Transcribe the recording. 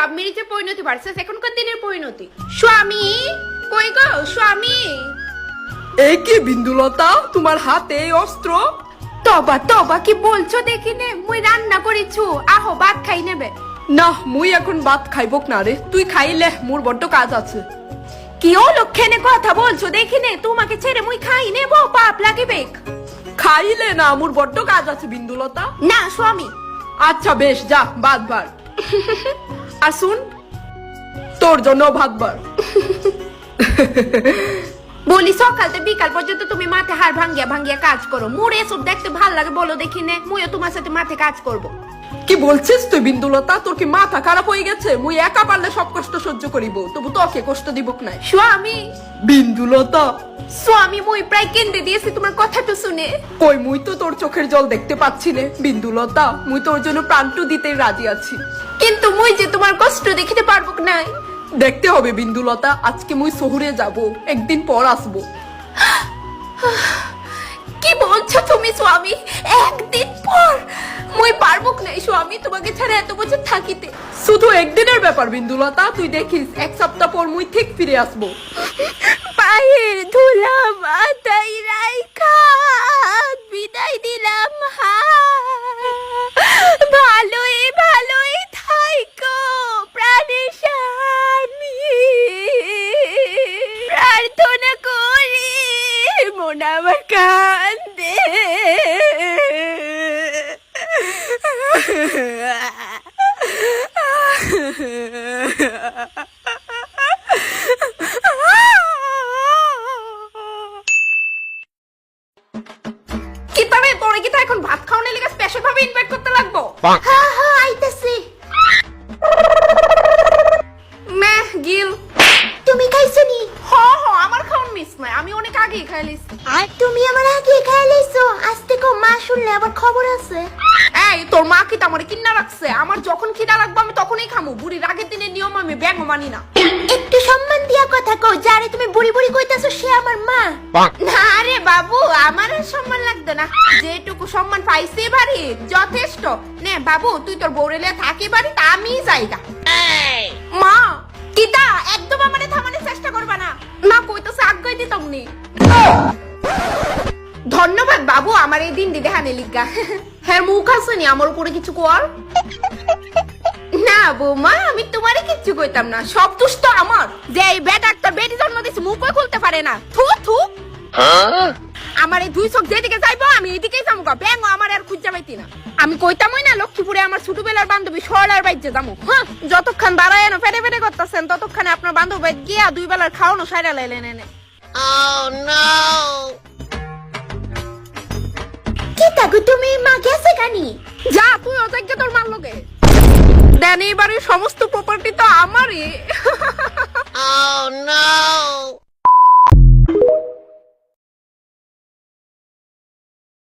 লাভ ম্যারেজে পরিণতি ভার্সেস এখনকার দিনের পরিণতি। স্বামী কই গো স্বামী? এই কি বিন্দুলতা, তোমার হাতে এই অস্ত্র? তবা তবা কি বলছো দেখি নে, মুই রান্না করিছু, আহো ভাত খাই নেবে। না, মুই এখন ভাত খাইবক না রে, তুই খাইলে মোর বড্ড কাজ আছে। কি ও লক্ষণে কথা বলছো দেখি নে, তোমাকে ছেড়ে মুই খাই নেব, পাপ লাগিবে। খাইলে না, মোর বড্ড কাজ আছে বিন্দুলতা। না স্বামী। আচ্ছা বেশ, যা ভাত বার। আর শুন, তোর জন্য ভাত বার। বলি সকাল থেকে বিকাল পর্যন্ত তুমি মাঠে হাড় ভাঙ্গিয়া ভাঙ্গিয়া কাজ করো, মোর এসব দেখতে ভাল লাগে বলো দেখি নে, মুইও তোমার সাথে মাঠে কাজ করব। কি বলছিস তুই বিন্দুলতা? তোর কি মাথা খারাপ হয়ে গেছে? মুই একা পারলে সব কষ্ট সহ্য করিব, তবু তোকে কষ্ট দিবক নাই। স্বামী বিন্দুলতা, স্বামী মুই প্রায় কেঁদে দিয়েছি তোমার কথাটা শুনে। কই, মুই তো তোর চোখের জল দেখতে পাচ্ছি নে বিন্দুলতা, মুই তোর জন্য প্রাণটু দিতে রাজি আছি। কিন্তু মুই যে তোমার কষ্ট দেখিতে পারবো নাই। দেখতে হবে বিন্দুলতা, আজকে মুই শহরে যাব, একদিন পর আসবো। কি বলছো তুমি স্বামী? একদিন পর? মুই পারবো নাই স্বামী তোমাকে ছাড়া এত বছর থাকিতে। শুধু একদিনের ব্যাপার বিন্দুলতা, তুই দেখিস এক সপ্তাহ পর মুই ঠিক ফিরে আসবো। পায়ের ধুলা মাথায় রাইখা বিদায় দিলাম, ভালোই ভালোই থাইকো প্রাণের স্বামী, প্রার্থনা করি মন আমার কান্দে। কি তবে তোরে কি তা এখন ভাত খাওয়ানোর লিগে স্পেশাল ভাবে ইনভাইট করতে লাগবো? হ্যাঁ হ্যাঁ আইতাছি। মে গিল তুমি খাইছো নি? হ্যাঁ হ্যাঁ, আমার খাওন মিস নাই, আমি অনেক আগেই খাই লিছি। আর তুমি আমার আগে খাই লাইছো, আজ থেকে মা শুনলে আবার খবর আছে। এই তোর মা কি তামরে কিন্না রাখছে? আমার যখন খিদা লাগবে আমি তখনই খামু, বুড়ির আগের দিনের নিয়ম আমি ব্যাঙ মানি না। একটু সম্মান দিয়া কথা কও, যারে তুমি বুড়ি বুড়ি কইতাছো সে আমার মা। না রে বাবু, আমার আর সম্মান লাগতো না, যেটুকু সম্মান পাইছে বাড়ি যথেষ্ট। নে বাবু, তুই তোর বউরেলে থাকি বাড়ি, তা আমি যাইগা। মা কিতা একদম আমারে থামানোর চেষ্টা করবা না, না কইতাছে আজ্ঞাই দিতাম নি। ধন্যবাদ বাবু আমার এই দিন দিদে হানে লিগা। হ্যাঁ মুখ আছে নি আমার উপরে কিছু কর? না বৌমা, আমি তোমারে কিচ্ছু কইতাম না, সব দোষ তো আমার, যে এই বেটা একটা বেটি জন্ম দিছে মুখই খুলতে পারে না। থু থু, আমার এই দুই চোখ যেদিকে যাইবো আমি এদিকেই যাবো, ব্যাঙ আমার আর খুঁজা পাইতি না। আমি কইতামই না লক্ষ্মীপুরে আমার ছোটবেলার বান্ধবী সরলার বাইরে যাবো। হ্যাঁ, যতক্ষণ দাঁড়ায় না ফেটে ফেটে করতেছেন ততক্ষণে আপনার বান্ধব বাইর গিয়া 2 বেলার খাওয়ানো সাইরা লাইলেন এনে। কি তাগো তুমি মা গেছে কানি? যা তুই অযোগ্য তোর মার লগে দেন, এবারে সমস্ত প্রপার্টি তো আমারই।